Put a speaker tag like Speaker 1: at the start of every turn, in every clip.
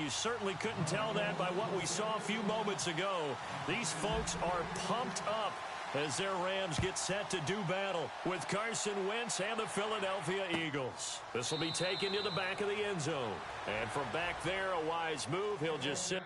Speaker 1: you certainly couldn't tell that by what we saw a few moments ago. These folks are pumped up as their Rams get set to do battle with Carson Wentz and the Philadelphia Eagles. This will be taken to the back of the end zone. And from back there, a wise move. He'll just sit.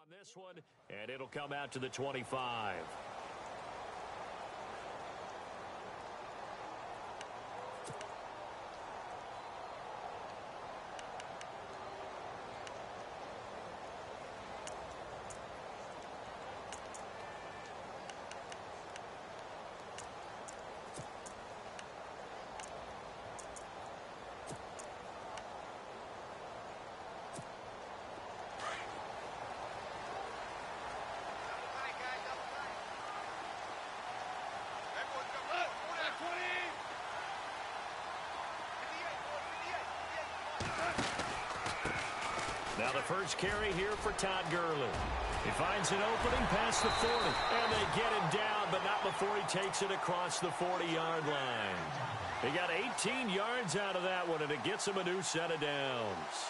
Speaker 1: This one, and it'll come out to the 25. Now the first carry here for Todd Gurley. He finds an opening past the 40, and they get him down, but not before he takes it across the 40-yard line. He got 18 yards out of that one, and it gets him a new set of downs.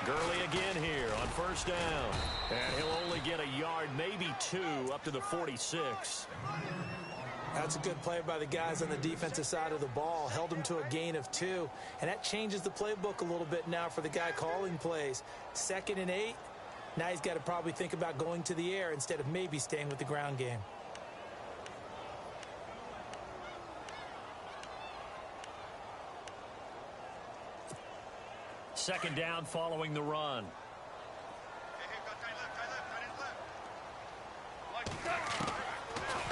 Speaker 1: Gurley again here on first down. And he'll only get a yard, maybe two, up to the 46.
Speaker 2: That's a good play by the guys on the defensive side of the ball. Held him to a gain of 2. And that changes the playbook a little bit now for the guy calling plays. 2nd and 8. Now he's got to probably think about going to the air instead of maybe staying with the ground game.
Speaker 1: Second down following the run.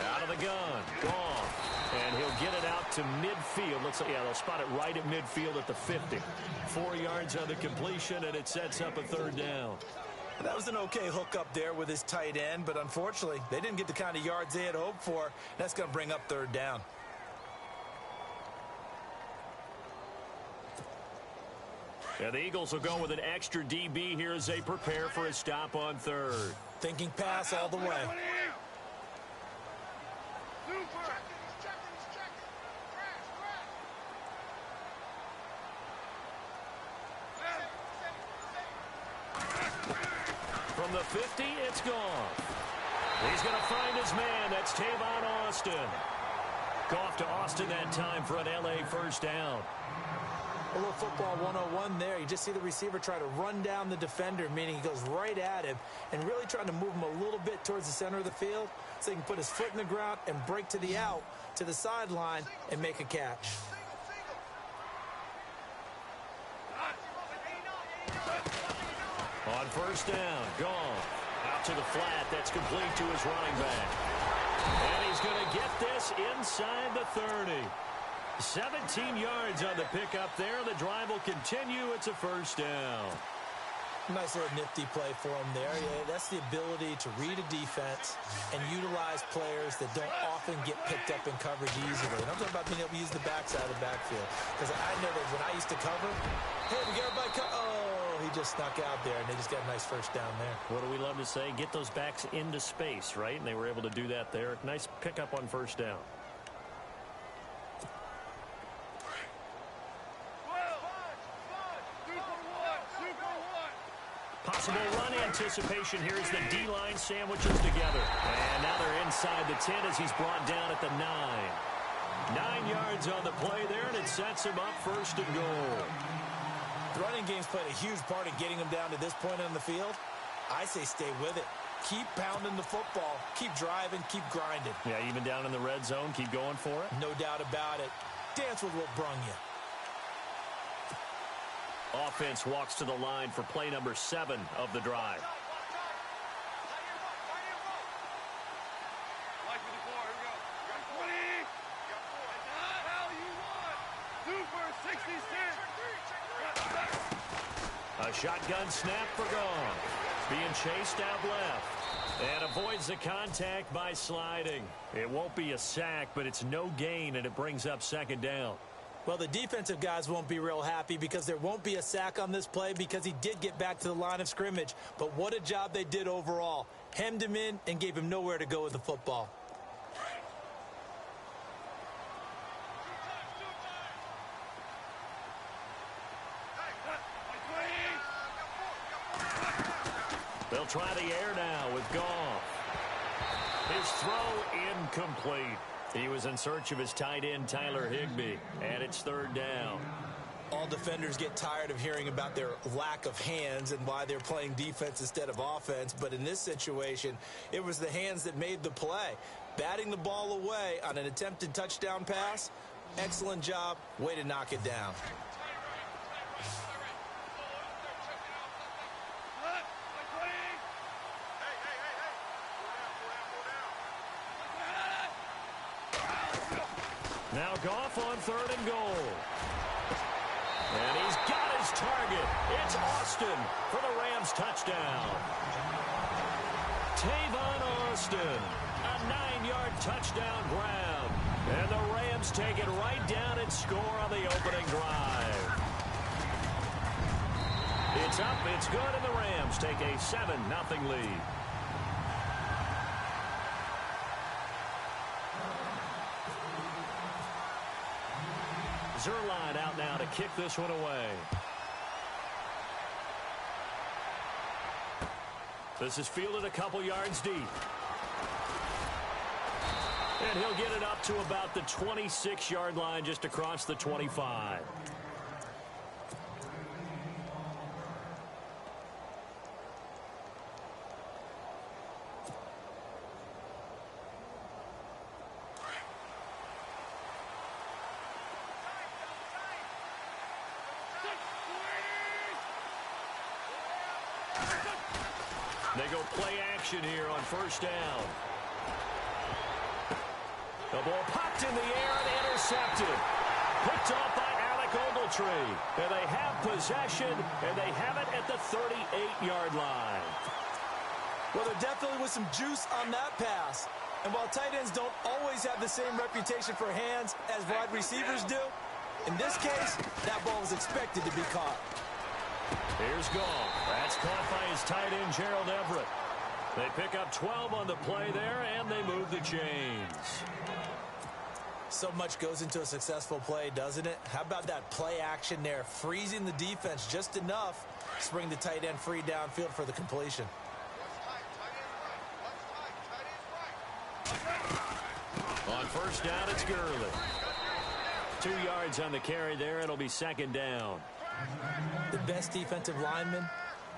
Speaker 1: Out of the gun. Gone. And he'll get it out to midfield. Looks like, yeah, they'll spot it right at midfield at the 50. 4 yards on the completion, and it sets up a third down.
Speaker 2: That was an okay hook up there with his tight end, but unfortunately, they didn't get the kind of yards they had hoped for. That's going to bring up third down.
Speaker 1: And the Eagles will go with an extra DB here as they prepare for a stop on third.
Speaker 2: Thinking pass all the way.
Speaker 1: From the 50, it's gone. He's going to find his man. That's Tavon Austin. Go off to Austin that time for an LA first down.
Speaker 2: A little football 101 there. You just see the receiver try to run down the defender, meaning he goes right at him and really trying to move him a little bit towards the center of the field so he can put his foot in the ground and break to the out, to the sideline, and make a catch.
Speaker 1: On first down, gone. Out to the flat. That's complete to his running back. And he's going to get this inside the 30. 17 yards on the pickup there. The drive will continue. It's a first down.
Speaker 2: Nice little nifty play for him there. Yeah, that's the ability to read a defense and utilize players that don't often get picked up in coverage easily. And I'm talking about being able to use the backside of the backfield. Because I know that when I used to cover, hey, we got everybody oh, he just snuck out there, and they just got a nice first down there.
Speaker 1: What do we love to say? Get those backs into space, right? And they were able to do that there. Nice pickup on first down. Possible run anticipation here as the D-line sandwiches together. And now they're inside the 10 as he's brought down at the 9. 9 yards on the play there, and it sets him up first and goal.
Speaker 2: The running game's played a huge part in getting him down to this point on the field. I say stay with it. Keep pounding the football. Keep driving. Keep grinding.
Speaker 1: Yeah, even down in the red zone, keep going for it.
Speaker 2: No doubt about it. Dance with what brung you.
Speaker 1: Offense walks to the line for play number 7 of the drive. A shotgun snap for Goff. Being chased out left. And avoids the contact by sliding. It won't be a sack, but it's no gain, and it brings up second down.
Speaker 2: Well, the defensive guys won't be real happy because there won't be a sack on this play because he did get back to the line of scrimmage. But what a job they did overall. Hemmed him in and gave him nowhere to go with the football.
Speaker 1: They'll try the air now with Goff. His throw incomplete. He was in search of his tight end, Tyler Higbee, and it's third down.
Speaker 2: All defenders get tired of hearing about their lack of hands and why they're playing defense instead of offense. But in this situation, it was the hands that made the play. Batting the ball away on an attempted touchdown pass, excellent job. Way to knock it down.
Speaker 1: Now Goff on third and goal. And he's got his target. It's Austin for the Rams touchdown. Tavon Austin, a 9-yard touchdown grab. And the Rams take it right down and score on the opening drive. It's up, it's good, and the Rams take a 7-0 lead. Zerline out now to kick this one away. This is fielded a couple yards deep. And he'll get it up to about the 26-yard line, just across the 25. They go play action here on first down. The ball popped in the air and intercepted. Picked off by Alec Ogletree. And they have possession, and they have it at the 38-yard line.
Speaker 2: Well, there definitely was some juice on that pass. And while tight ends don't always have the same reputation for hands as wide receivers do, in this case, that ball was expected to be caught.
Speaker 1: Here's Goff. That's caught by his tight end, Gerald Everett. They pick up 12 on the play there, and they move the chains.
Speaker 2: So much goes into a successful play, doesn't it? How about that play action there, freezing the defense just enough to bring the tight end free downfield for the completion. On
Speaker 1: first down, it's Gurley. 2 yards on the carry there. It'll be second down.
Speaker 2: The best defensive linemen,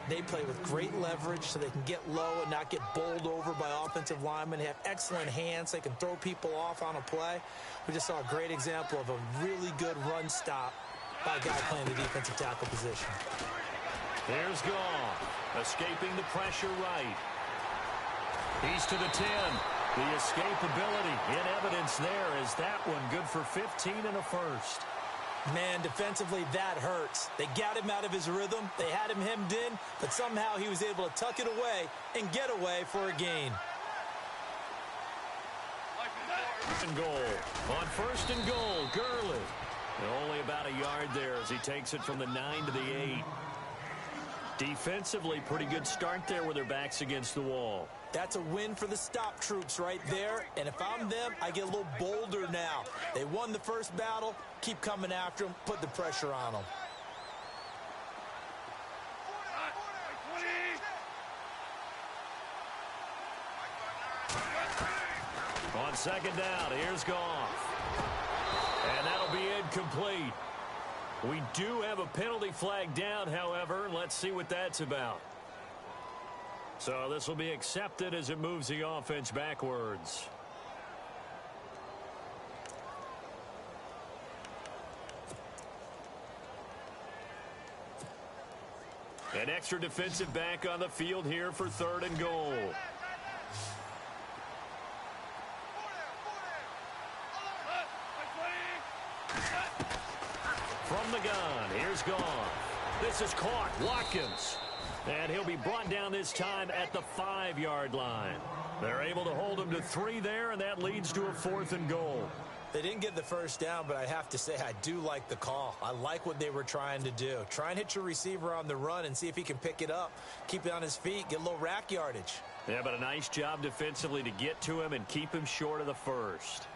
Speaker 2: they play with great leverage so they can get low and not get bowled over by offensive linemen. They have excellent hands. They can throw people off on a play. We just saw a great example of a really good run stop by a guy playing the defensive tackle position.
Speaker 1: Here's Goff, escaping the pressure right. He's to the 10. The escapability in evidence there. Is that one good for 15 and a first?
Speaker 2: Man, defensively, that hurts. They got him out of his rhythm. They had him hemmed in, but somehow he was able to tuck it away and get away for a gain.
Speaker 1: And goal. On first and goal, Gurley. Only about a yard there as he takes it from the 9 to the 8. Defensively, pretty good start there with their backs against the wall.
Speaker 2: That's a win for the stop troops right there. And if I'm them, I get a little bolder now. They won the first battle. Keep coming after them. Put the pressure on them.
Speaker 1: On second down, here's Goff. And that'll be incomplete. We do have a penalty flag down, however. Let's see what that's about. So this will be accepted as it moves the offense backwards. An extra defensive back on the field here for third and goal. From the gun, here's Goff. This is caught. Watkins. And he'll be brought down this time at the 5-yard line. They're able to hold him to 3 there, and that leads to a 4th and goal.
Speaker 2: They didn't get the first down, but I have to say I do like the call. I like what they were trying to do. Try and hit your receiver on the run and see if he can pick it up. Keep it on his feet, get a little rack yardage.
Speaker 1: Yeah, but a nice job defensively to get to him and keep him short of the first.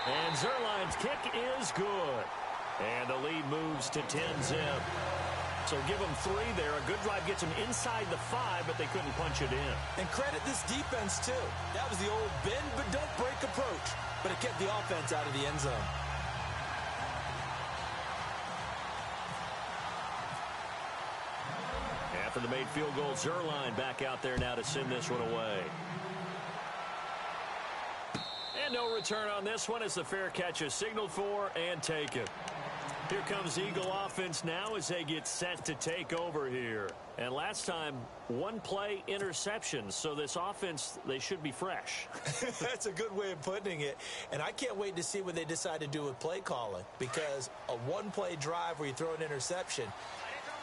Speaker 1: And Zerline's kick is good. And the lead moves to 10-zip. So give them 3 there. A good drive gets them inside the 5, but they couldn't punch it in.
Speaker 2: And credit this defense, too. That was the old bend but don't break approach. But it kept the offense out of the end zone.
Speaker 1: After the made field goal, Zerline back out there now to send this one away. And no return on this one as the fair catch is signaled for and taken. Here comes Eagle offense now as they get set to take over here. And last time, 1 play interception. So this offense, they should be fresh.
Speaker 2: That's a good way of putting it. And I can't wait to see what they decide to do with play calling. Because a 1-play drive where you throw an interception,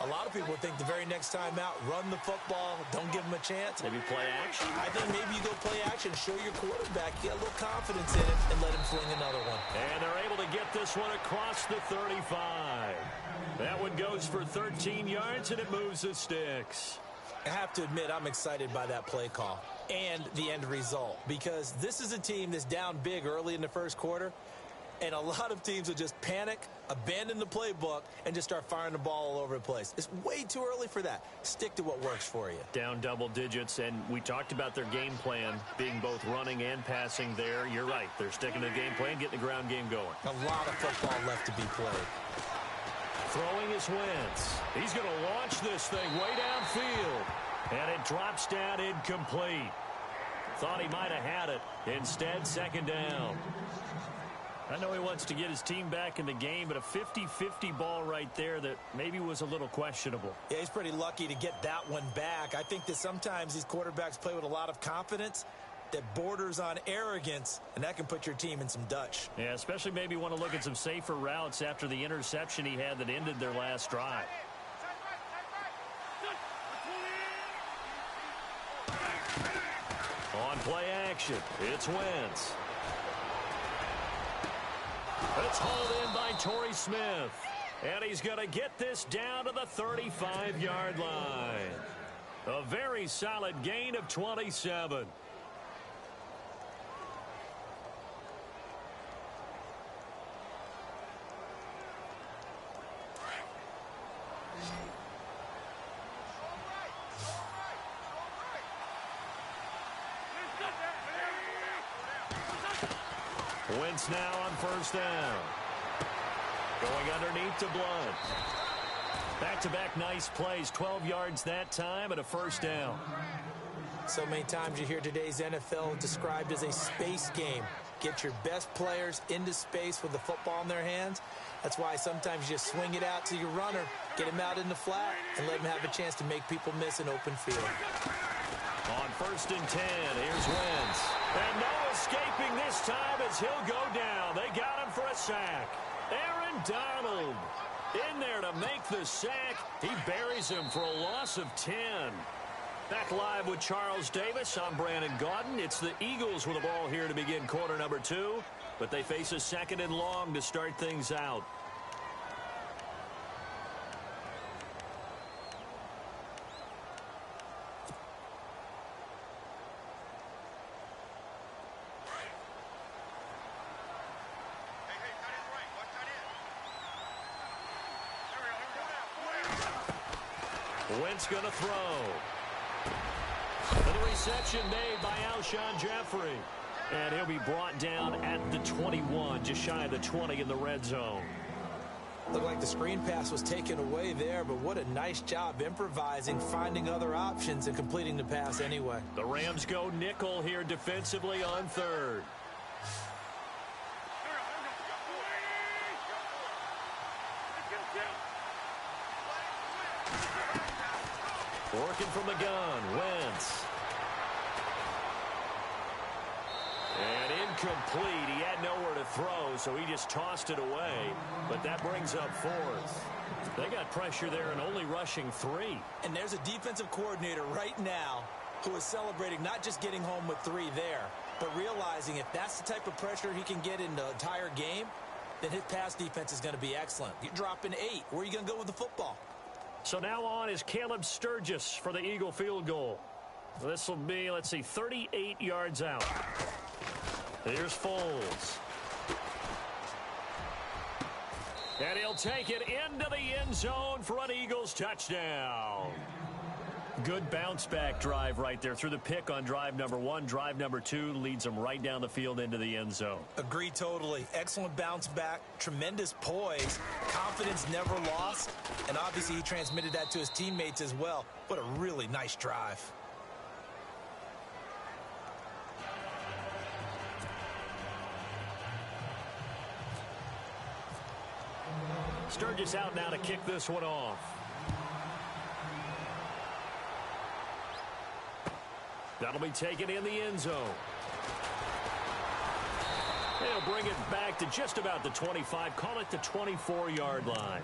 Speaker 2: a lot of people think the very next time out, run the football, don't give them a chance.
Speaker 1: Maybe play action.
Speaker 2: I think maybe you go play action, show your quarterback, get a little confidence in it, and let him fling another one.
Speaker 1: And they're able to get this one across the 35. That one goes for 13 yards, and it moves the sticks.
Speaker 2: I have to admit, I'm excited by that play call and the end result. Because this is a team that's down big early in the first quarter. And a lot of teams will just panic, abandon the playbook, and just start firing the ball all over the place. It's way too early for that. Stick to what works for you.
Speaker 1: Down double digits, and we talked about their game plan being both running and passing there. You're right. They're sticking to the game plan, getting the ground game going.
Speaker 2: A lot of football left to be played.
Speaker 1: Throwing is Wentz. He's going to launch this thing way downfield. And it drops down incomplete. Thought he might have had it. Instead, second down. I know he wants to get his team back in the game, but a 50-50 ball right there that maybe was a little questionable.
Speaker 2: Yeah, he's pretty lucky to get that one back. I think that sometimes these quarterbacks play with a lot of confidence that borders on arrogance, and that can put your team in some Dutch.
Speaker 1: Yeah, especially maybe want to look at some safer routes after the interception he had that ended their last drive. On play action, it's Wentz. It's hauled in by Torrey Smith. And he's going to get this down to the 35-yard line. A very solid gain of 27. Wentz now on first down. Going underneath to Blunt. Back-to-back nice plays. 12 yards that time and a first down.
Speaker 2: So many times you hear today's NFL described as a space game. Get your best players into space with the football in their hands. That's why sometimes you just swing it out to your runner, get him out in the flat, and let him have a chance to make people miss an open field.
Speaker 1: On first and 10, here's Wentz. And no escaping this time as he'll go down. They got him for a sack. Aaron Donald in there to make the sack. He buries him for a loss of 10. Back live with Charles Davis. I'm Brandon Gaudin. It's the Eagles with the ball here to begin quarter number 2. But they face a second and long to start things out. Wentz going to throw. And the reception made by Alshon Jeffrey. And he'll be brought down at the 21, just shy of the 20 in the red zone.
Speaker 2: Looked like the screen pass was taken away there, but what a nice job improvising, finding other options, and completing the pass anyway.
Speaker 1: The Rams go nickel here defensively on third. Working from the gun, Wentz. And incomplete. He had nowhere to throw, so he just tossed it away. But that brings up fourth. They got pressure there and only rushing 3.
Speaker 2: And there's a defensive coordinator right now who is celebrating not just getting home with 3 there, but realizing if that's the type of pressure he can get in the entire game, then his pass defense is going to be excellent. You're dropping 8. Where are you going to go with the football?
Speaker 1: So now on is Caleb Sturgis for the Eagle field goal. This will be, let's see, 38 yards out. Here's Foles. And he'll take it into the end zone for an Eagles touchdown. Good bounce-back drive right there. Through the pick on drive number 1. Drive number 2 leads them right down the field into the end zone.
Speaker 2: Agree totally. Excellent bounce back. Tremendous poise. Confidence never lost. And obviously he transmitted that to his teammates as well. What a really nice drive.
Speaker 1: Sturgis out now to kick this one off. That'll be taken in the end zone. They'll bring it back to just about the 25. Call it the 24-yard line.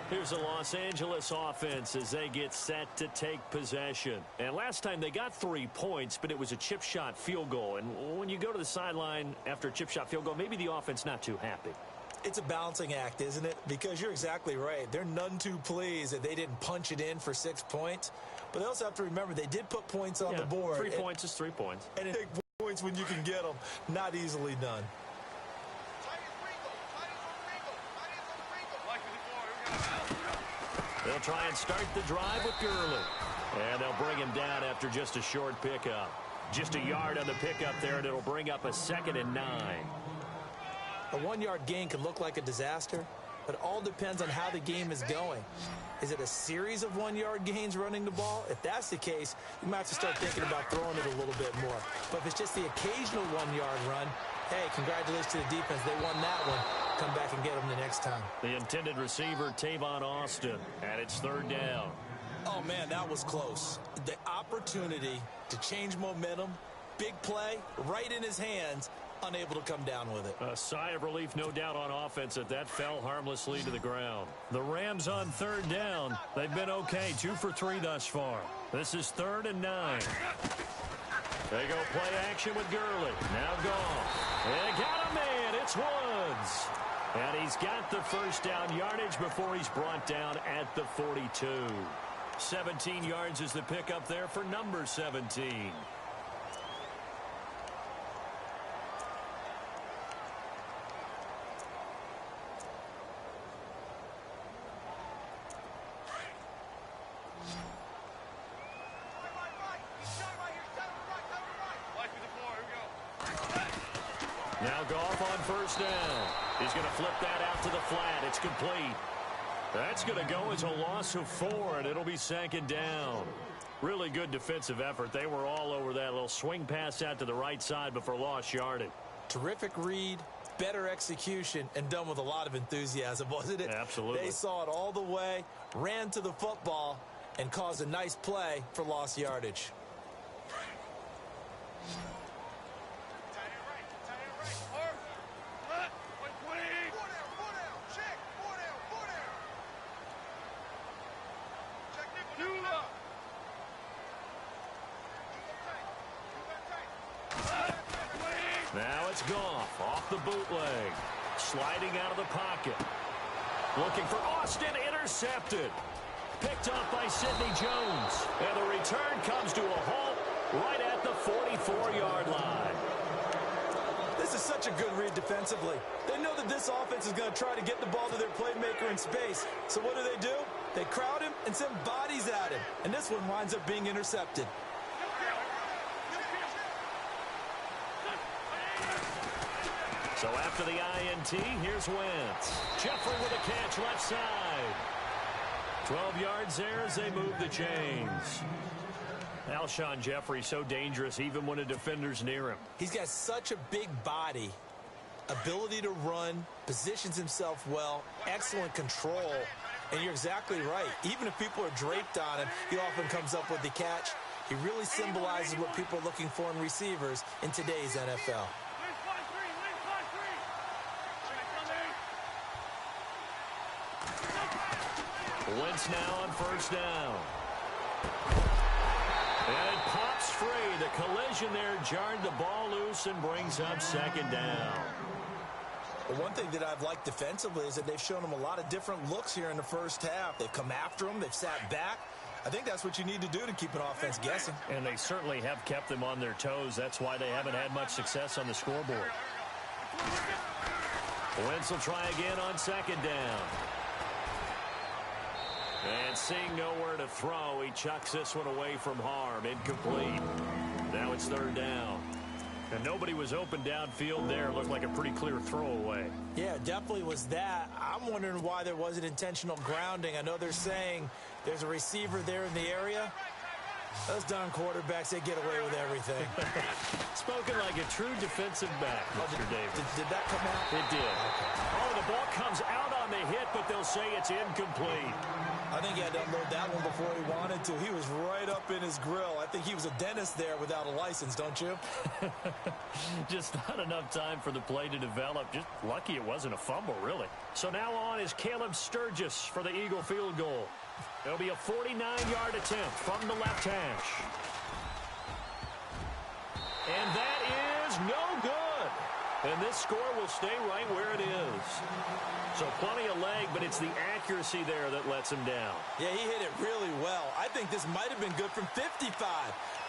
Speaker 1: Here's the Los Angeles offense as they get set to take possession. And last time they got 3 points, but it was a chip shot field goal. And when you go to the sideline after a chip shot field goal, maybe the offense not too happy.
Speaker 2: It's a balancing act, isn't it? Because you're exactly right. They're none too pleased that they didn't punch it in for 6 points. But they also have to remember they did put points on the board.
Speaker 1: 3 points is 3 points.
Speaker 2: And take points when you can get them. Not easily done.
Speaker 1: They'll try and start the drive with Gurley. And they'll bring him down after just a short pickup. Just a yard on the pickup there, and it'll bring up a 2nd and 9.
Speaker 2: A 1-yard gain can look like a disaster, but it all depends on how the game is going. Is it a series of 1-yard gains running the ball? If that's the case, you might have to start thinking about throwing it a little bit more. But if it's just the occasional 1-yard run, hey, congratulations to the defense. They won that one. Come back and get them the next time.
Speaker 1: The intended receiver, Tavon Austin, and it's 3rd down.
Speaker 2: Oh, man, that was close. The opportunity to change momentum, big play, right in his hands, unable to come down with it.
Speaker 1: A sigh of relief, no doubt, on offense that fell harmlessly to the ground. The Rams on 3rd down. They've been okay, 2 for 3 thus far. This is 3rd and 9. They go play action with Gurley. Now gone. They got a man. It's Woods. And he's got the first down yardage before he's brought down at the 42. 17 yards is the pickup there for number 17. Now Goff on first down. He's going to flip that out to the flat. It's complete. That's going to go as a loss of 4, and it'll be second down. Really good defensive effort. They were all over that little swing pass out to the right side before lost yardage.
Speaker 2: Terrific read, better execution, and done with a lot of enthusiasm, wasn't it?
Speaker 1: Absolutely.
Speaker 2: They saw it all the way, ran to the football, and caused a nice play for lost yardage.
Speaker 1: Now it's Goff off the bootleg. Sliding out of the pocket. Looking for Austin. Intercepted. Picked off by Sidney Jones. And the return comes to a halt right at the 44-yard line.
Speaker 2: This is such a good read defensively. They know that this offense is going to try to get the ball to their playmaker in space. So what do? They crowd him and send bodies at him. And this one winds up being intercepted.
Speaker 1: So after the INT, here's Wentz. Jeffrey with a catch left side. 12 yards there as they move the chains. Alshon Jeffrey so dangerous even when a defender's near him.
Speaker 2: He's got such a big body, ability to run, positions himself well, excellent control. And you're exactly right. Even if people are draped on him, he often comes up with the catch. He really symbolizes what people are looking for in receivers in today's NFL.
Speaker 1: Wentz now on first down. And it pops free. The collision there jarred the ball loose and brings up second down.
Speaker 2: Well, one thing that I've liked defensively is that they've shown him a lot of different looks here in the first half. They've come after him. They've sat back. I think that's what you need to do to keep an offense guessing.
Speaker 1: And they certainly have kept them on their toes. That's why they haven't had much success on the scoreboard. Wentz will try again on second down. And seeing nowhere to throw, he chucks this one away from harm. Incomplete. Now it's third down. And nobody was open downfield there. Looked like a pretty clear throwaway.
Speaker 2: Yeah, definitely was that. I'm wondering why there wasn't intentional grounding. I know they're saying there's a receiver there in the area. Those darn quarterbacks, they get away with everything.
Speaker 1: Spoken like a true defensive back, Mr. Davis.
Speaker 2: Did that come out?
Speaker 1: It did. Oh, the ball comes out on the hit, but they'll say it's incomplete.
Speaker 2: I think he had to unload that one before he wanted to. He was right up in his grill. I think he was a dentist there without a license, don't you?
Speaker 1: Just not enough time for the play to develop. Just lucky it wasn't a fumble, really. So now on is Caleb Sturgis for the Eagle field goal. It'll be a 49-yard attempt from the left hash. And that is no good. And this score will stay right where it is. So plenty of leg, but it's the accuracy there that lets him down.
Speaker 2: Yeah, he hit it really well. I think this might have been good from 55.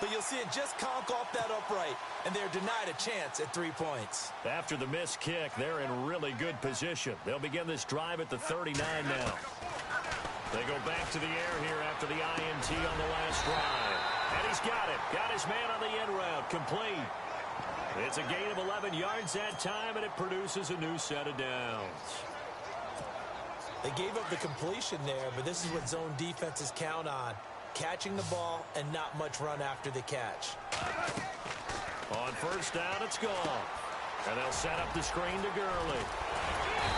Speaker 2: But you'll see it just conk off that upright, and they're denied a chance at 3 points.
Speaker 1: After the missed kick, they're in really good position. They'll begin this drive at the 39 now. They go back to the air here after the INT on the last drive. And he's got it. Got his man on the end route. Complete. It's a gain of 11 yards that time, and it produces a new set of downs.
Speaker 2: They gave up the completion there, but this is what zone defenses count on. Catching the ball and not much run after the catch.
Speaker 1: On first down, it's gone. And they'll set up the screen to Gurley.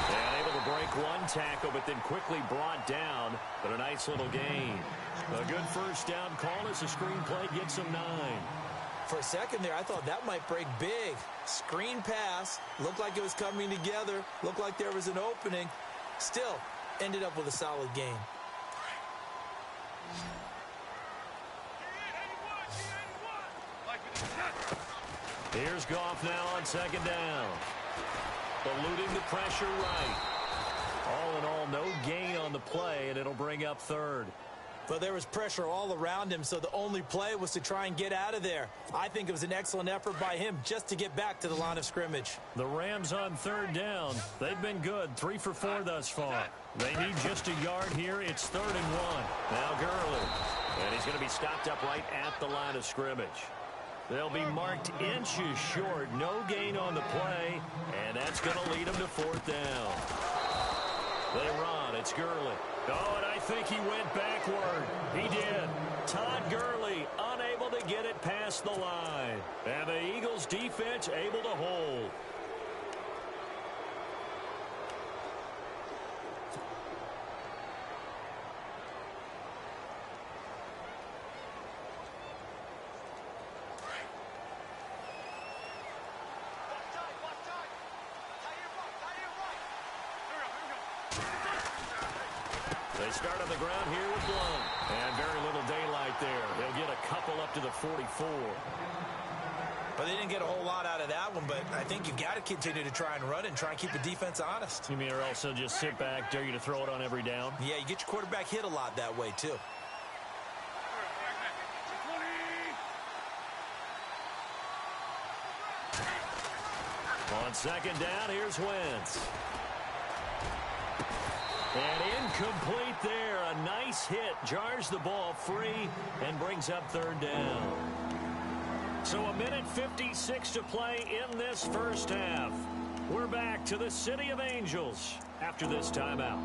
Speaker 1: And able to break one tackle, but then quickly brought down. But a nice little gain. A good first down call as the screen play gets him 9.
Speaker 2: For a second there, I thought that might break big. Screen pass. Looked like it was coming together. Looked like there was an opening. Still, ended up with a solid gain.
Speaker 1: Here's Goff now on second down. Eluding the pressure right. All in all, no gain on the play, and it'll bring up third.
Speaker 2: But there was pressure all around him, so the only play was to try and get out of there. I think it was an excellent effort by him just to get back to the line of scrimmage.
Speaker 1: The Rams on third down. They've been good, 3 for 4 thus far. They need just a yard here. It's 3rd and 1. Now Gurley. And he's going to be stopped up right at the line of scrimmage. They'll be marked inches short. No gain on the play, and that's going to lead them to fourth down. They run. It's Gurley. Oh, and I think he went backward. He did. Todd Gurley unable to get it past the line. And the Eagles defense able to hold. They start on the ground here with Blount. And very little daylight there. They'll get a couple up to the 44.
Speaker 2: But they didn't get a whole lot out of that one, but I think you've got to continue to try and run it and try and keep the defense honest.
Speaker 1: You mean or else they'll just sit back, dare you to throw it on every down?
Speaker 2: Yeah, you get your quarterback hit a lot that way, too.
Speaker 1: On second down, here's Wentz. And incomplete there. A nice hit. Jars the ball free and brings up third down. So a minute 56 to play in this first half. We're back to the City of Angels after this timeout.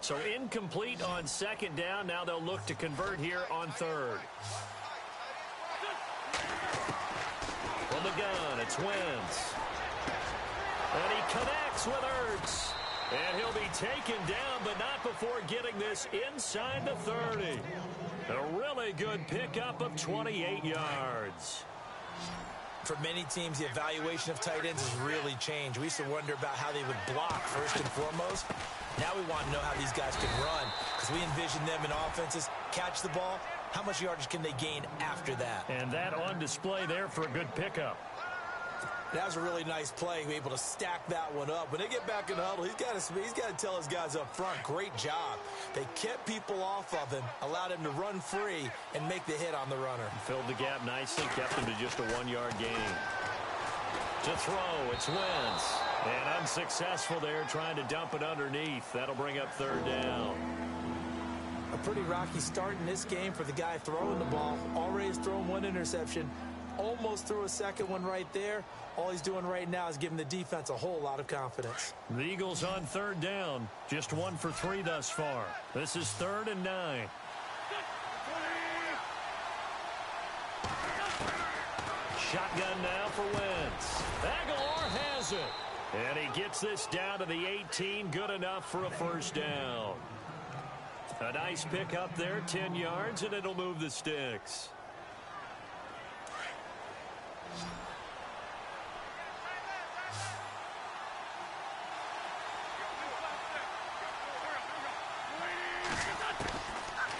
Speaker 1: So incomplete on second down. Now they'll look to convert here on third. From the gun, it's Wentz. And he connects with Ertz. And he'll be taken down, but not before getting this inside the 30. A really good pickup of 28 yards.
Speaker 2: For many teams, the evaluation of tight ends has really changed. We used to wonder about how they would block first and foremost. Now we want to know how these guys can run because we envision them in offenses. Catch the ball. How much yardage can they gain after that?
Speaker 1: And that on display there for a good pickup.
Speaker 2: That was a really nice play, able to stack that one up. When they get back in the huddle, he's got to tell his guys up front, great job. They kept people off of him, allowed him to run free and make the hit on the runner.
Speaker 1: Filled the gap nicely, kept him to just a 1-yard gain. To throw, it's Wentz. And unsuccessful there, trying to dump it underneath. That'll bring up third down.
Speaker 2: A pretty rocky start in this game for the guy throwing the ball. Already has thrown one interception. Almost threw a second one right there. All he's doing right now is giving the defense a whole lot of confidence.
Speaker 1: The Eagles on third down. Just 1 for 3 thus far. This is 3rd and 9. Shotgun now for Wentz. Aguilar has it. And he gets this down to the 18. Good enough for a first down. A nice pick up there, 10 yards, and it'll move the sticks.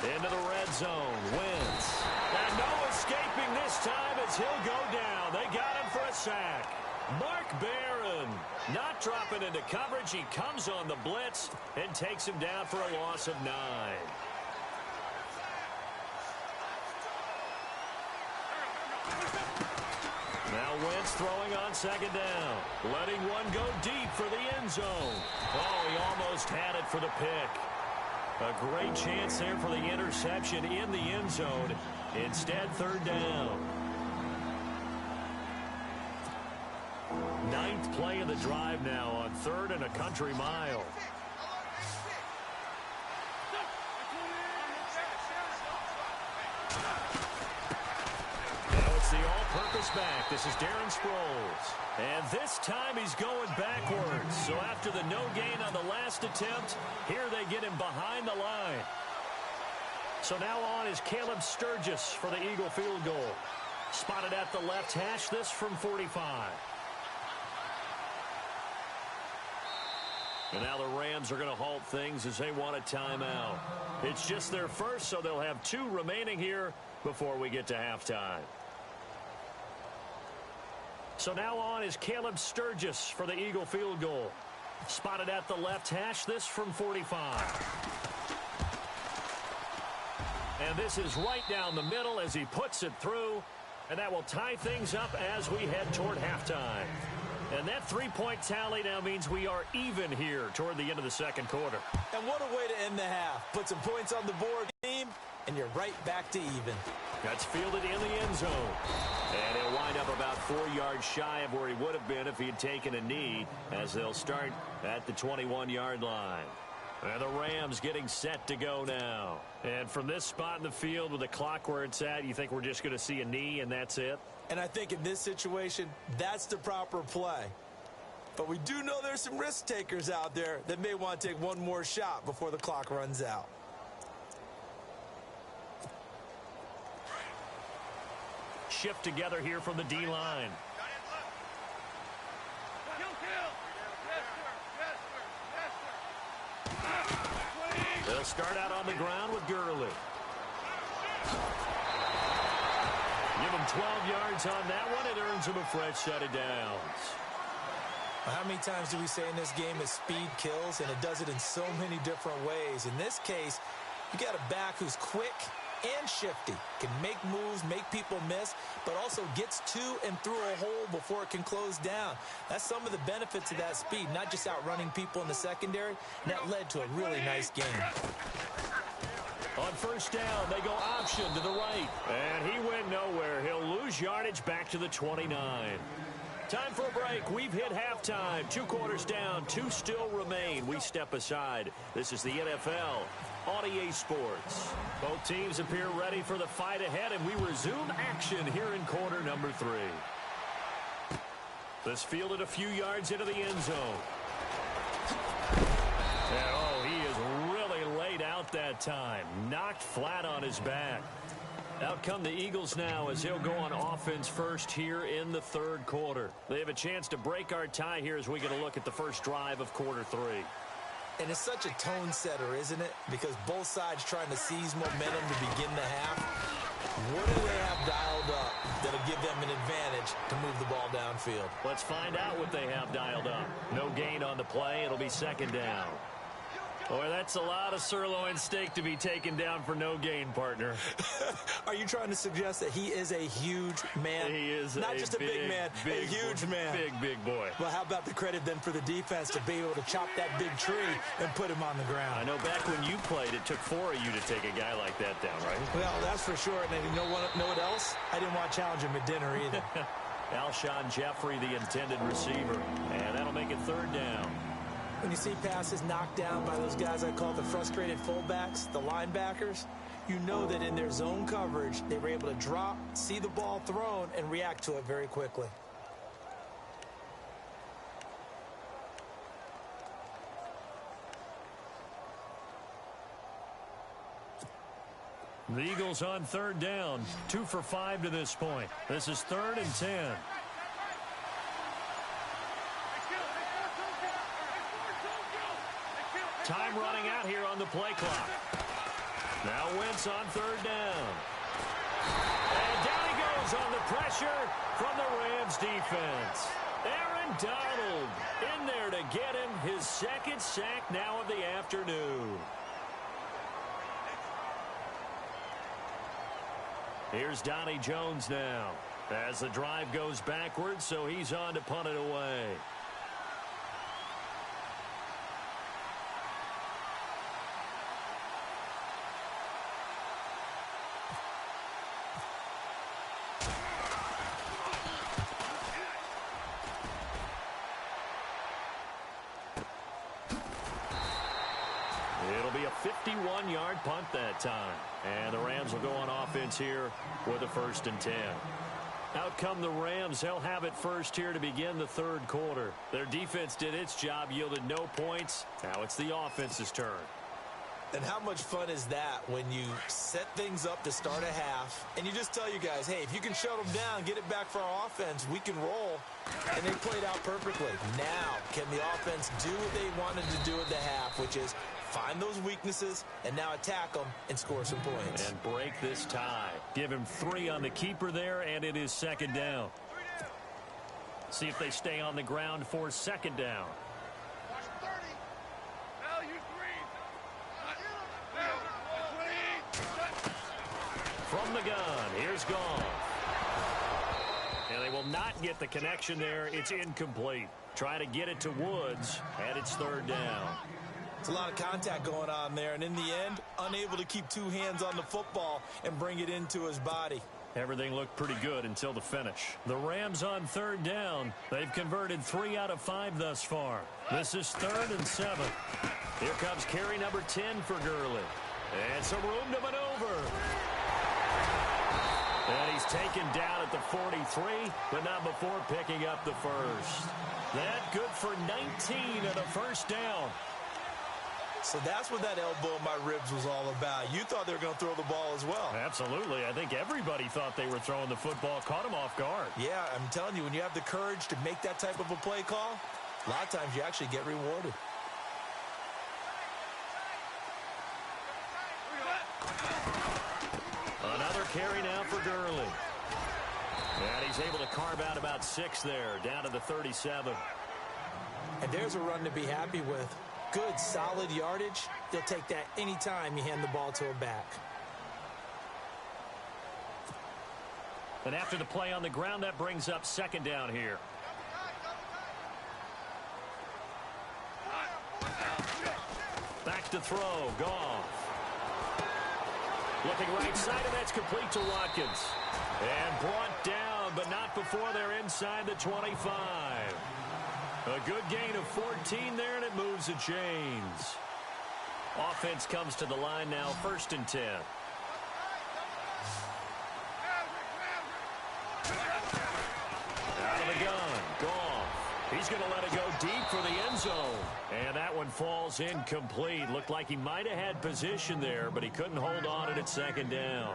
Speaker 1: Into the red zone. Wentz. And no escaping this time as he'll go down. They got him for a sack. Mark Barron not dropping into coverage. He comes on the blitz and takes him down for a loss of 9. Now Wentz throwing on second down. Letting one go deep for the end zone. Oh, he almost had it for the pick. A great chance there for the interception in the end zone. Instead, third down. 9th play of the drive now on 3rd and a country mile. Now it's the all-purpose back. This is Darren Sproles. And this time he's going backwards. So after the no gain on the last attempt, here they get him behind the line. So now on is Caleb Sturgis for the Eagle field goal. Spotted at the left hash, this from 45. And now the Rams are going to halt things as they want a timeout. It's just their first, so they'll have 2 remaining here before we get to halftime. So now on is Caleb Sturgis for the Eagle field goal. Spotted at the left hash, this from 45. And this is right down the middle as he puts it through. And that will tie things up as we head toward halftime. And that three-point tally now means we are even here toward the end of the second quarter.
Speaker 2: And what a way to end the half. Put some points on the board, team, and you're right back to even.
Speaker 1: That's fielded in the end zone. And he'll wind up about 4 yards shy of where he would have been if he had taken a knee, as they'll start at the 21-yard line. And the Rams getting set to go now. And from this spot in the field with the clock where it's at, you think we're just going to see a knee and that's it?
Speaker 2: And I think in this situation, that's the proper play. But we do know there's some risk takers out there that may want to take one more shot before the clock runs out.
Speaker 1: Shift together here from the D-line. They'll start out on the ground with Gurley. Give him 12 yards on that one. It earns him a fresh set of downs.
Speaker 2: Well, how many times do we say in this game that speed kills, and it does it in so many different ways? In this case, you got a back who's quick and shifty, can make moves, make people miss, but also gets to and through a hole before it can close down. That's some of the benefits of that speed, not just outrunning people in the secondary, and that led to a really nice game.
Speaker 1: On first down, they go option to the right, and he went nowhere. He'll lose yardage back to the 29. Time for a break. We've hit halftime. 2 quarters down, 2 still remain. We step aside. This is the NFL on EA Sports. Both teams appear ready for the fight ahead, and we resume action here in quarter number 3. This fielded a few yards into the end zone. And, oh, he is really laid out that time. Knocked flat on his back. Out come the Eagles now as they'll go on offense first here in the third quarter. They have a chance to break our tie here as we get a look at the first drive of quarter 3.
Speaker 2: And it's such a tone setter, isn't it? Because both sides trying to seize momentum to begin the half. What do they have dialed up that'll give them an advantage to move the ball downfield?
Speaker 1: Let's find out what they have dialed up. No gain on the play. It'll be second down. Boy, that's a lot of sirloin steak to be taken down for no gain, partner.
Speaker 2: Are you trying to suggest that he is a huge man?
Speaker 1: He is
Speaker 2: not just a big man, a huge man.
Speaker 1: Big boy.
Speaker 2: Well, how about the credit then for the defense to be able to chop that big tree and put him on the ground?
Speaker 1: I know back when you played, it took 4 of you to take a guy like that down, right?
Speaker 2: Well, that's for sure. And you know what else? I didn't want to challenge him at dinner either.
Speaker 1: Alshon Jeffrey, the intended receiver. And that'll make it third down.
Speaker 2: When you see passes knocked down by those guys I call the frustrated fullbacks, the linebackers, you know that in their zone coverage, they were able to drop, see the ball thrown, and react to it very quickly.
Speaker 1: The Eagles on third down, 2 for 5 to this point. This is 3rd and 10. Time running out here on the play clock. Now Wentz on third down. And down he goes on the pressure from the Rams defense. Aaron Donald in there to get him his second sack now of the afternoon. Here's Donnie Jones now as the drive goes backwards, so he's on to punt it away. It'll be a 51-yard punt that time. And the Rams will go on offense here with a 1st and 10. Out come the Rams. They'll have it first here to begin the third quarter. Their defense did its job, yielded no points. Now it's the offense's turn.
Speaker 2: And how much fun is that when you set things up to start a half and you just tell you guys, hey, if you can shut them down, get it back for our offense, we can roll. And they played out perfectly. Now, can the offense do what they wanted to do at the half, which is find those weaknesses and now attack them and score some points.
Speaker 1: And break this tie. Give him 3 on the keeper there, and it is second down. See if they stay on the ground for second down. From the gun, here's Goff. And they will not get the connection there. It's incomplete. Try to get it to Woods, and it's third down.
Speaker 2: It's a lot of contact going on there, and in the end, unable to keep two hands on the football and bring it into his body.
Speaker 1: Everything looked pretty good until the finish. The Rams on third down. They've converted 3 out of 5 thus far. This is 3rd and 7. Here comes carry number 10 for Gurley. And some room to maneuver. And he's taken down at the 43, but not before picking up the first. That good for 19 and a first down.
Speaker 2: So that's what that elbow in my ribs was all about. You thought they were going to throw the ball as well.
Speaker 1: Absolutely. I think everybody thought they were throwing the football, caught him off guard.
Speaker 2: Yeah, I'm telling you, when you have the courage to make that type of a play call, a lot of times you actually get rewarded.
Speaker 1: Another carry now for Gurley. And he's able to carve out about 6 there, down to the 37.
Speaker 2: And there's a run to be happy with. Good, solid yardage. They'll take that anytime you hand the ball to a back.
Speaker 1: And after the play on the ground, that brings up 2nd down here. Back to throw. Goff. Looking right side, and that's complete to Watkins. And brought down, but not before they're inside the 25. A good gain of 14 there, and it moves the chains. Offense comes to the line now, 1st and 10. Out of the gun, Goff. He's going to let it go deep for the end zone. And that one falls incomplete. Looked like he might have had position there, but he couldn't hold on at 2nd down.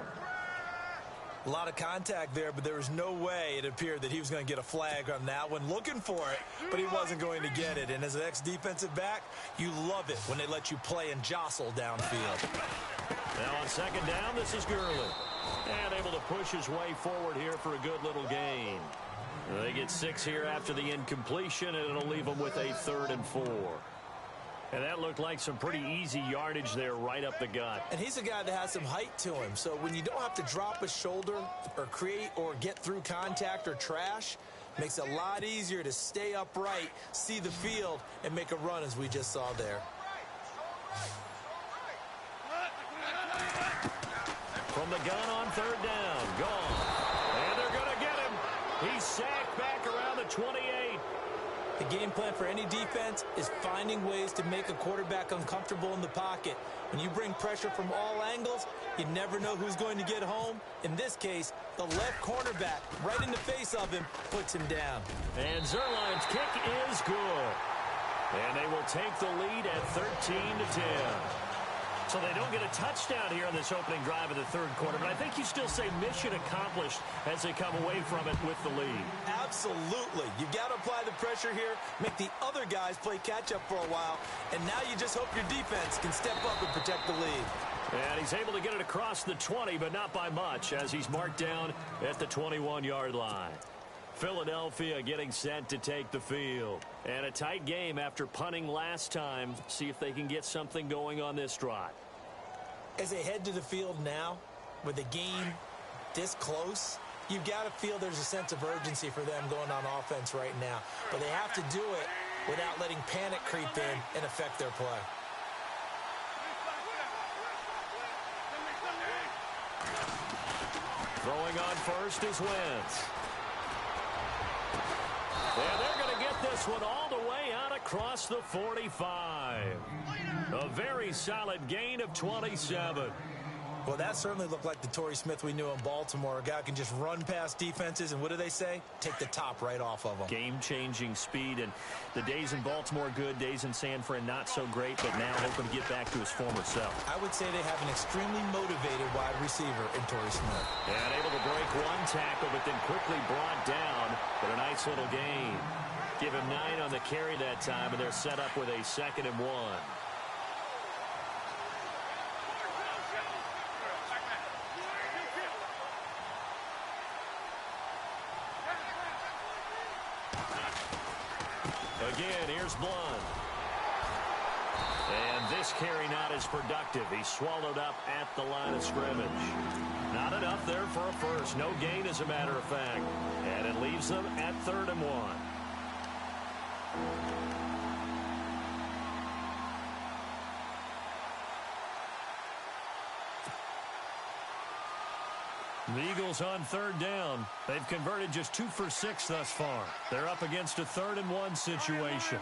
Speaker 2: A lot of contact there, but there was no way it appeared that he was going to get a flag on that one. Looking for it, but he wasn't going to get it. And as an ex-defensive back, you love it when they let you play and jostle downfield.
Speaker 1: Now on 2nd down, this is Gurley. And able to push his way forward here for a good little gain. They get 6 here after the incompletion, and it'll leave them with a 3rd and 4. And that looked like some pretty easy yardage there right up the gut.
Speaker 2: And he's a guy that has some height to him. So when you don't have to drop a shoulder or create or get through contact or trash, makes it a lot easier to stay upright, see the field, and make a run as we just saw there.
Speaker 1: From the gun on 3rd down. Gone. And they're going to get him. He's sacked back around the 28.
Speaker 2: The game plan for any defense is finding ways to make a quarterback uncomfortable in the pocket. When you bring pressure from all angles, you never know who's going to get home. In this case, the left cornerback, right in the face of him, puts him down.
Speaker 1: And Zerline's kick is good. And they will take the lead at 13-10. So they don't get a touchdown here in this opening drive of the 3rd quarter, but I think you still say mission accomplished as they come away from it with the lead.
Speaker 2: Absolutely. You've got to apply the pressure here, make the other guys play catch-up for a while, and now you just hope your defense can step up and protect the lead.
Speaker 1: And he's able to get it across the 20, but not by much, as he's marked down at the 21-yard line. Philadelphia getting set to take the field. And a tight game after punting last time. See if they can get something going on this drive.
Speaker 2: As they head to the field now, with the game this close, you've got to feel there's a sense of urgency for them going on offense right now. But they have to do it without letting panic creep in and affect their play.
Speaker 1: Throwing on first is Wentz. And they're going to get this one all the way out across the 45. A very solid gain of 27.
Speaker 2: Well, that certainly looked like the Torrey Smith we knew in Baltimore. A guy can just run past defenses, and what do they say? Take the top right off of them.
Speaker 1: Game-changing speed, and the days in Baltimore good, days in San Fran not so great, but now hoping to get back to his former self.
Speaker 2: I would say they have an extremely motivated wide receiver in Torrey Smith.
Speaker 1: And able to break one tackle, but then quickly brought down, but a nice little gain. Give him 9 on the carry that time, and they're set up with a 2nd and 1. Again, here's Blunt. And this carry not as productive. He's swallowed up at the line of scrimmage. Not enough. enough there for a first. No gain, as a matter of fact. And it leaves them at 3rd and 1. The Eagles on 3rd down. They've converted just 2 for 6 thus far. They're up against a 3rd and 1 situation.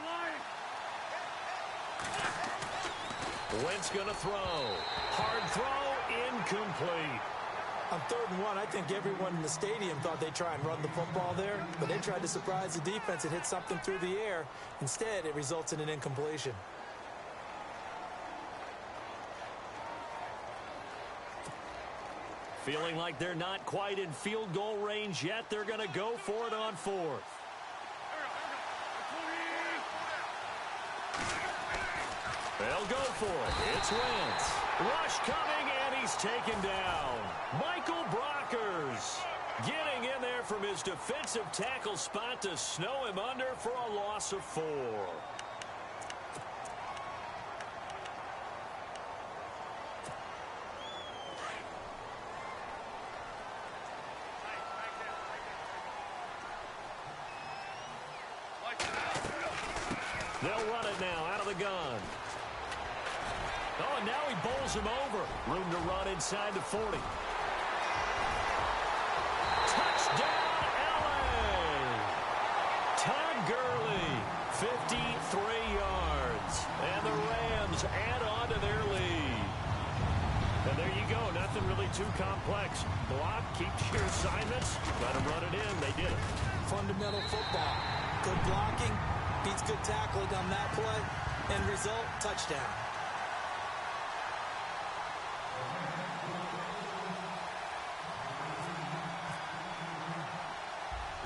Speaker 1: Wentz going to throw. Hard throw, incomplete.
Speaker 2: On 3rd and 1, I think everyone in the stadium thought they'd try and run the football there, but they tried to surprise the defense and hit something through the air. Instead, it results in an incompletion.
Speaker 1: Feeling like they're not quite in field goal range yet. They're going to go for it on 4th. They'll go for it. It's Wentz. Rush coming, and he's taken down. Michael Brockers getting in there from his defensive tackle spot to snow him under for a loss of 4. They'll run it now out of the gun. Oh, and now he bowls him over. Room to run inside the 40. Touchdown, L.A. Todd Gurley, 53 yards. And the Rams add on to their lead. And there you go. Nothing really too complex. Block, keep your assignments. Let them run it in. They did it.
Speaker 2: Fundamental football. Good blocking. Beats good tackling on that play. End result, touchdown.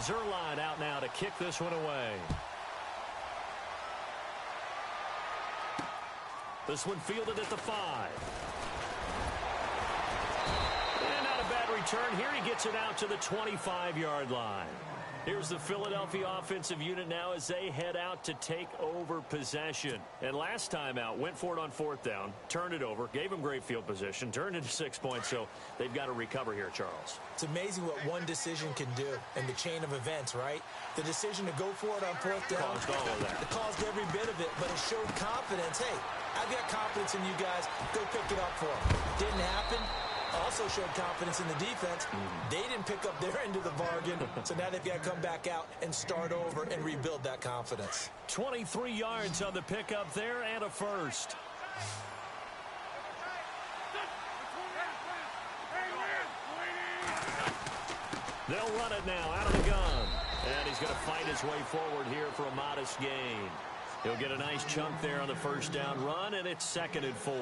Speaker 1: Zerline out now to kick this one away. This one fielded at the 5. And not a bad return. Here he gets it out to the 25-yard line. Here's the Philadelphia offensive unit now as they head out to take over possession. And last time out, went for it on 4th down, turned it over, gave them great field position, turned into 6 points, so they've got to recover here, Charles.
Speaker 2: It's amazing what one decision can do in the chain of events, right? The decision to go for it on 4th down.
Speaker 1: Caused all of that.
Speaker 2: It caused every bit of it, but it showed confidence. Hey, I've got confidence in you guys. Go pick it up for them. Didn't happen. Also showed confidence in the defense. They didn't pick up their end of the bargain, so now they've got to come back out and start over and rebuild that confidence.
Speaker 1: 23 yards on the pickup there and a first. They'll run it now out of the gun. And he's going to fight his way forward here for a modest gain. He'll get a nice chunk there on the 1st down run, and it's 2nd and 4.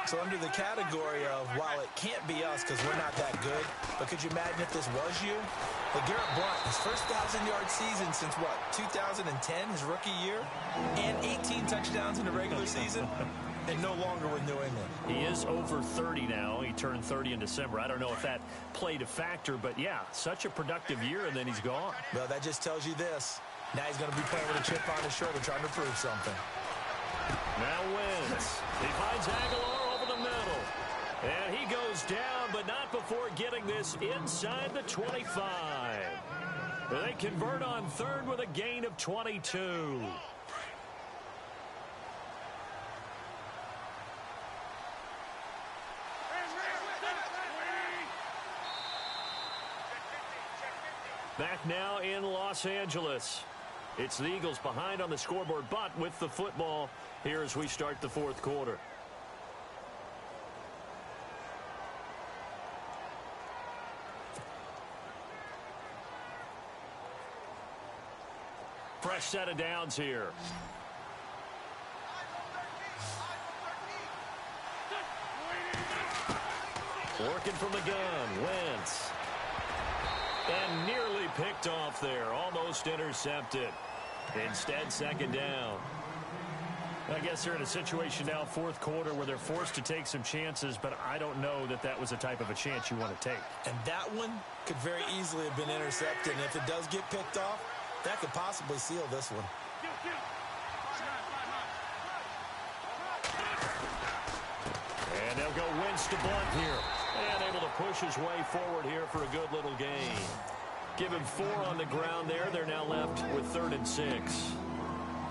Speaker 2: So under the category of, while it can't be us because we're not that good, but could you imagine if this was you? LeGarrette Blount, his first 1,000-yard season since, what, 2010, his rookie year? And 18 touchdowns in the regular season? And no longer with New England.
Speaker 1: He is over 30 now. He turned 30 in December. I don't know if that played a factor, but yeah, such a productive year, and then he's gone.
Speaker 2: Well, that just tells you this. Now he's going to be playing with a chip on his shoulder trying to prove something.
Speaker 1: Now Wentz. He finds Aguilar over the middle. And he goes down, but not before getting this inside the 25. They convert on 3rd with a gain of 22. Back now in Los Angeles. It's the Eagles behind on the scoreboard, but with the football here as we start the 4th quarter. Fresh set of downs here. Working from the gun, Wentz. And nearly picked off there, almost intercepted. Instead, 2nd down. I guess they're in a situation now, 4th quarter, where they're forced to take some chances, but I don't know that that was the type of a chance you want to take.
Speaker 2: And that one could very easily have been intercepted, and if it does get picked off, that could possibly seal this one.
Speaker 1: And they'll go Wentz to Blunt here. And able to push his way forward here for a good little gain. Give him 4 on the ground there. They're now left with 3rd and 6.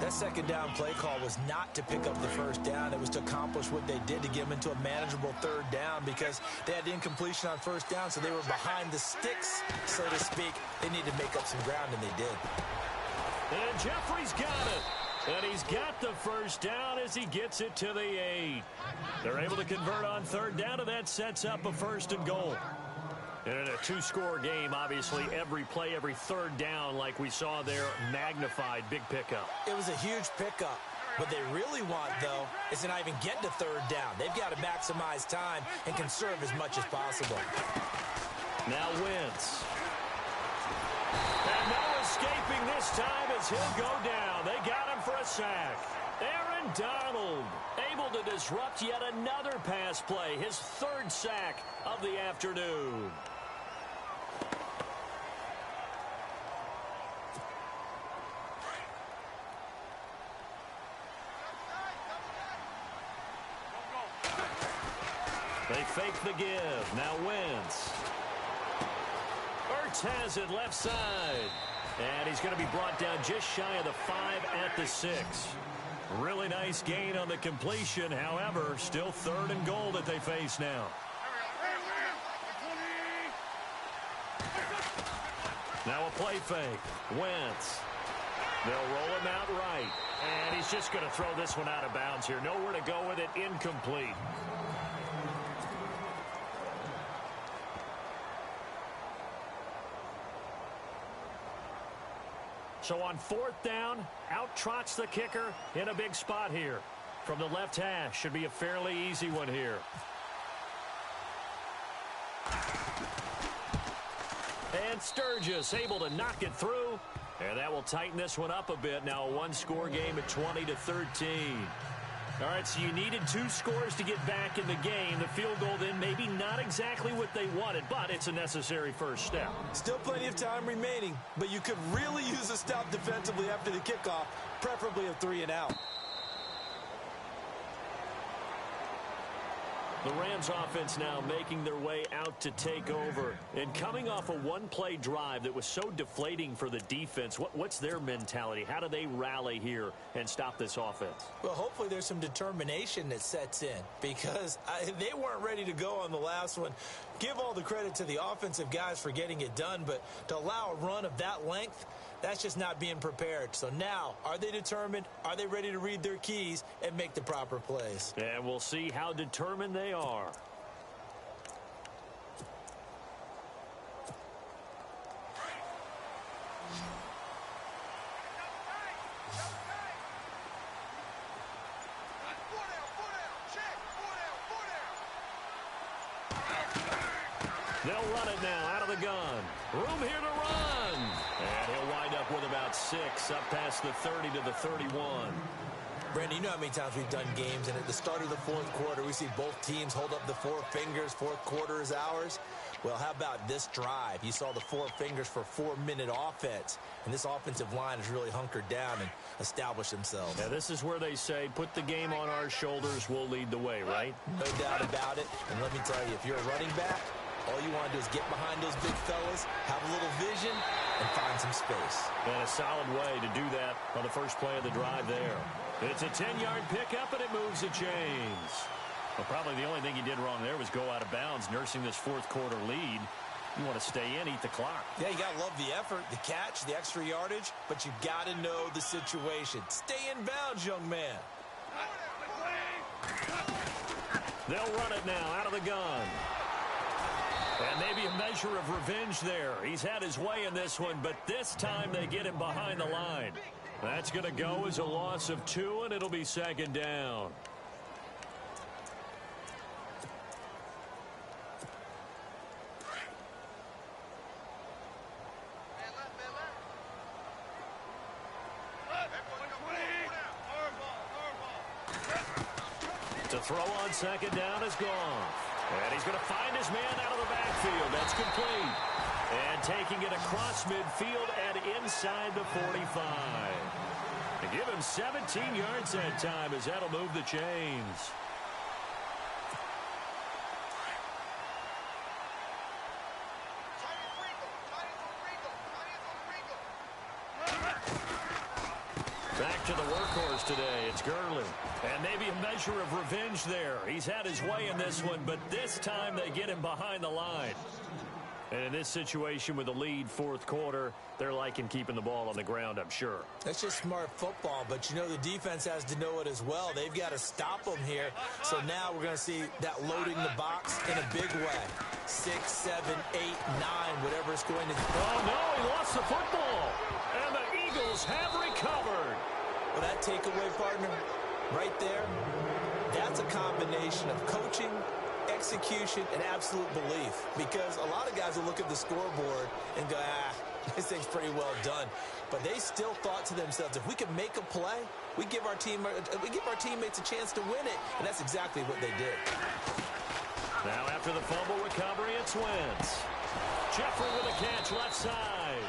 Speaker 2: That second down play call was not to pick up the first down. It was to accomplish what they did to get them into a manageable 3rd down because they had incompletion on first down, so they were behind the sticks, so to speak. They needed to make up some ground, and they did.
Speaker 1: And Jeffrey's got it. And he's got the first down as he gets it to the 8. They're able to convert on 3rd down, and that sets up a 1st and goal. And in a 2-score game, obviously, every play, every 3rd down, like we saw there, magnified, big pickup.
Speaker 2: It was a huge pickup. What they really want, though, is to not even get to 3rd down. They've got to maximize time and conserve as much as possible.
Speaker 1: Now Wentz. And no escaping this time as he'll go down. They got him for a sack. Aaron Donald able to disrupt yet another pass play. His 3rd sack of the afternoon. They fake the give. Now Wentz. Ertz has it left side. And he's going to be brought down just shy of the 5 at the 6. Really nice gain on the completion. However, still 3rd and goal that they face now. Now a play fake. Wentz. They'll roll him out right. And he's just going to throw this one out of bounds here. Nowhere to go with it. Incomplete. So on 4th down, out trots the kicker in a big spot here. From the left hash, should be a fairly easy one here. And Sturgis able to knock it through. And that will tighten this one up a bit. Now a 1-score game at 20-13. All right, so you needed 2 scores to get back in the game. The field goal then maybe not exactly what they wanted, but it's a necessary first step.
Speaker 2: Still plenty of time remaining, but you could really use a stop defensively after the kickoff, preferably a 3 and out.
Speaker 1: The Rams offense now making their way out to take over. And coming off a 1-play drive that was so deflating for the defense, what's their mentality? How do they rally here and stop this offense?
Speaker 2: Well, hopefully there's some determination that sets in because they weren't ready to go on the last one. Give all the credit to the offensive guys for getting it done, but to allow a run of that length, that's just not being prepared. So now, are they determined? Are they ready to read their keys and make the proper plays?
Speaker 1: And we'll see how determined they are. They'll run it now out of the gun. Room here to run. And he'll wind up with about 6 up past the 30 to the 31.
Speaker 2: Brandon, you know how many times we've done games, and at the start of the 4th quarter, we see both teams hold up the 4 fingers, 4th quarter is ours. Well, how about this drive? You saw the 4 fingers for 4-minute offense, and this offensive line has really hunkered down and established themselves.
Speaker 1: Yeah, this is where they say, put the game on our shoulders, we'll lead the way, right?
Speaker 2: No doubt about it, and let me tell you, if you're a running back, all you want to do is get behind those big fellas, have a little vision, and find some space.
Speaker 1: And a solid way to do that on the first play of the drive there. It's a 10-yard pickup, and it moves the chains. Well, probably the only thing he did wrong there was go out of bounds, nursing this 4th quarter lead. You want to stay in, eat the clock.
Speaker 2: Yeah, you got to love the effort, the catch, the extra yardage, but you got to know the situation. Stay in bounds, young man.
Speaker 1: They'll run it now out of the gun. And maybe a measure of revenge there. He's had his way in this one, but this time they get him behind the line. That's going to go as a loss of 2, and it'll be 2nd down. To throw on 2nd down is Goff. And he's going to find his man out of the backfield. That's complete. And taking it across midfield and inside the 45. To give him 17 yards that time as that'll move the chains. today. It's Gurley. And maybe a measure of revenge there. He's had his way in this one, but this time they get him behind the line. And in this situation with the lead fourth quarter, they're liking keeping the ball on the ground, I'm sure.
Speaker 2: That's just smart football, but you know the defense has to know it as well. They've got to stop them here. So now we're going to see that loading the box in a big way. 6, 7, 8, 9, whatever it's going to be.
Speaker 1: Oh, no, he lost the football. And the Eagles have recovered.
Speaker 2: Well, that takeaway, partner, right there, that's a combination of coaching, execution, and absolute belief. Because a lot of guys will look at the scoreboard and go, this thing's pretty well done. But they still thought to themselves, if we can make a play, we give our teammates a chance to win it. And that's exactly what they did.
Speaker 1: Now after the fumble recovery, it's Wentz. Jeffrey with a catch left side.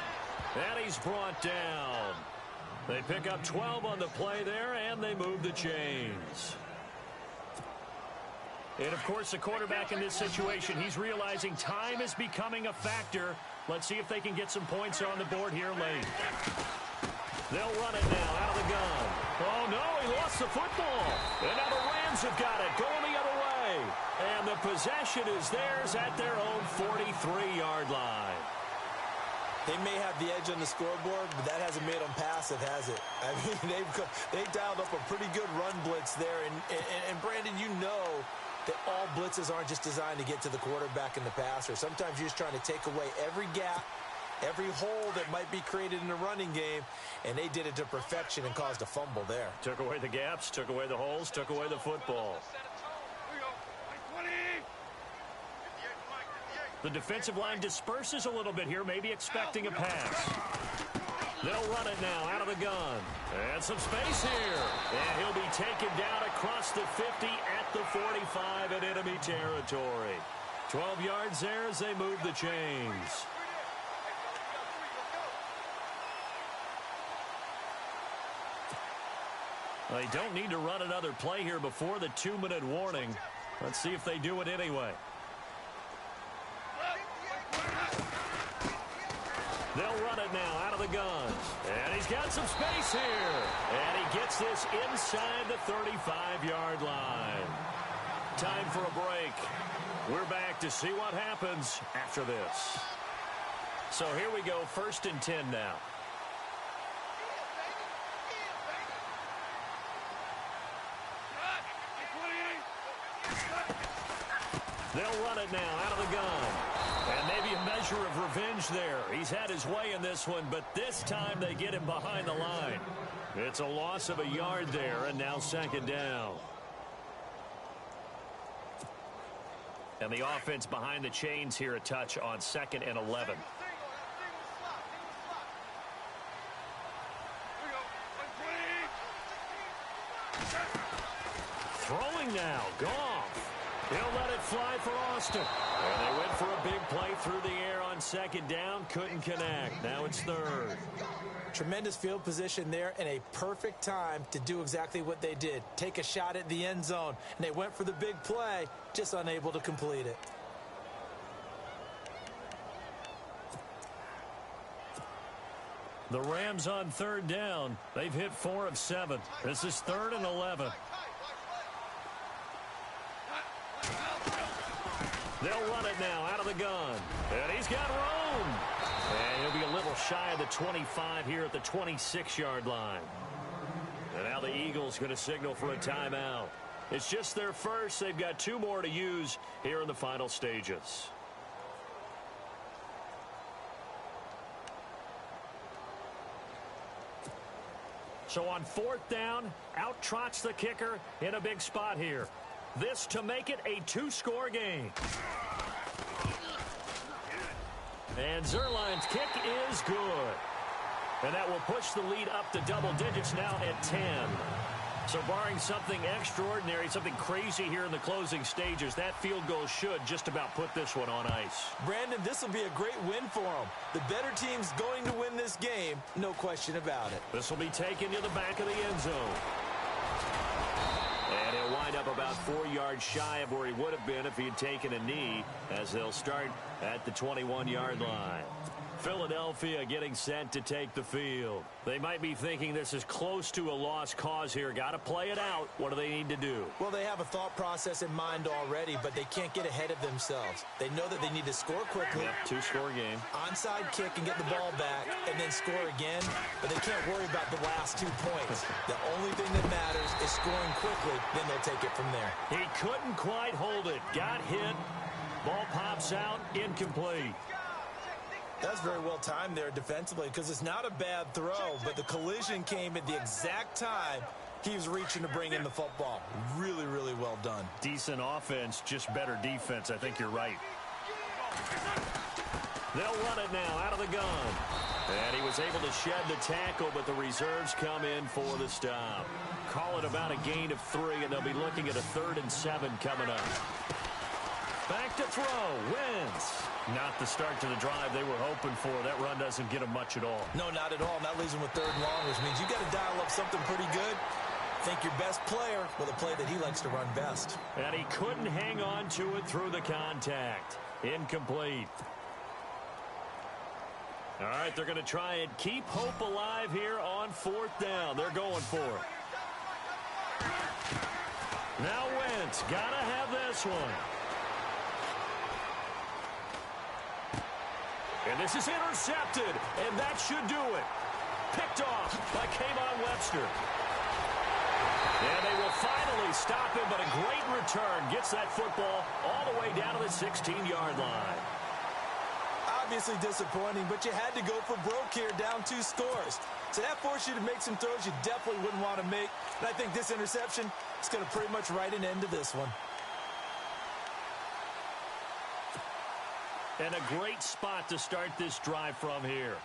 Speaker 1: And he's brought down. They pick up 12 on the play there, and they move the chains. And, of course, the quarterback in this situation, he's realizing time is becoming a factor. Let's see if they can get some points on the board here late. They'll run it now out of the gun. Oh, no, he lost the football. And now the Rams have got it going the other way. And the possession is theirs at their own 43-yard line.
Speaker 2: They may have the edge on the scoreboard, but that hasn't made them passive, has it? I mean, they've dialed up a pretty good run blitz there. And Brandon, you know that all blitzes aren't just designed to get to the quarterback and the passer. Sometimes you're just trying to take away every gap, every hole that might be created in the running game, and they did it to perfection and caused a fumble there.
Speaker 1: Took away the gaps, took away the holes, took away the football. The defensive line disperses a little bit here, maybe expecting a pass. They'll run it now out of the gun. And some space here. And he'll be taken down across the 50 at the 45 in enemy territory. 12 yards there as they move the chains. They don't need to run another play here before the 2-minute warning. Let's see if they do it anyway. They'll run it now out of the gun. And he's got some space here. And he gets this inside the 35-yard line. Time for a break. We're back to see what happens after this. So here we go, 1st and 10 now. They'll run it now out of the gun. And maybe a measure of revenge there. He's had his way in this one, but this time they get him behind the line. It's a loss of a yard there, and now 2nd down. And the offense behind the chains here a touch on 2nd and 11. Throwing now, Goff. He'll let it fly for Austin. And they went for a big play through the air on 2nd down. Couldn't connect. Now it's 3rd.
Speaker 2: Tremendous field position there and a perfect time to do exactly what they did. Take a shot at the end zone. And they went for the big play, just unable to complete it.
Speaker 1: The Rams on 3rd down. They've hit 4 of 7. This is 3rd and 11. They'll run it now out of the gun. And he's got room. And he'll be a little shy of the 25 here at the 26-yard line. And now the Eagles going to signal for a timeout. It's just their first. They've got 2 more to use here in the final stages. So on 4th down, out trots the kicker in a big spot here. This to make it a 2-score game. And Zerline's kick is good. And that will push the lead up to double digits now at 10. So barring something extraordinary, something crazy here in the closing stages, that field goal should just about put this one on ice.
Speaker 2: Brandon, this will be a great win for them. The better team's going to win this game, no question about it.
Speaker 1: This will be taken to the back of the end zone. And he'll wind up about 4 yards shy of where he would have been if he had taken a knee, as they'll start at the 21-yard line. Philadelphia getting set to take the field. They might be thinking this is close to a lost cause here. Got to play it out. What do they need to do?
Speaker 2: Well, they have a thought process in mind already, but they can't get ahead of themselves. They know that they need to score quickly.
Speaker 1: Yep, two-score game.
Speaker 2: Onside kick and get the ball back and then score again, but they can't worry about the last 2 points. The only thing that matters is scoring quickly, then they'll take it from there.
Speaker 1: He couldn't quite hold it. Got hit. Ball pops out. Incomplete.
Speaker 2: That's very well timed there defensively because it's not a bad throw, but the collision came at the exact time he was reaching to bring in the football. Really, really well done.
Speaker 1: Decent offense, just better defense. I think you're right. They'll run it now out of the gun. And he was able to shed the tackle, but the reserves come in for the stop. Call it about a gain of 3, and they'll be looking at a 3rd and 7 coming up. Back to throw. Wentz. Not the start to the drive they were hoping for. That run doesn't get them much at all.
Speaker 2: No, not at all. That leaves them with 3rd and long, which means you got to dial up something pretty good. Think your best player with a play that he likes to run best.
Speaker 1: And he couldn't hang on to it through the contact. Incomplete. All right, they're going to try and keep hope alive here on 4th down. They're going for it. Now Wentz. Got to have this one. And this is intercepted, and that should do it. Picked off by Kayvon Webster. And they will finally stop him, but a great return. Gets that football all the way down to the 16-yard line.
Speaker 2: Obviously disappointing, but you had to go for broke here, down 2 scores. So that forced you to make some throws you definitely wouldn't want to make. And I think this interception is going to pretty much write an end to this one.
Speaker 1: And a great spot to start this drive from here.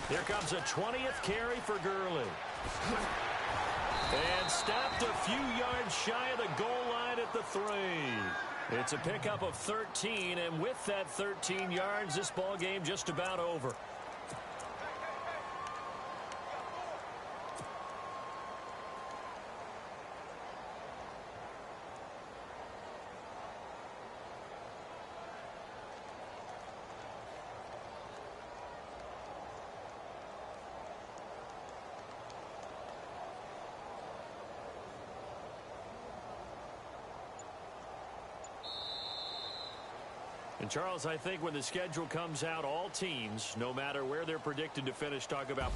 Speaker 1: Here comes a 20th carry for Gurley. And stopped a few yards shy of the goal line at the 3. It's a pickup of 13, and with that 13 yards, this ball game just about over. And Charles, I think when the schedule comes out, all teams, no matter where they're predicted to finish, talk about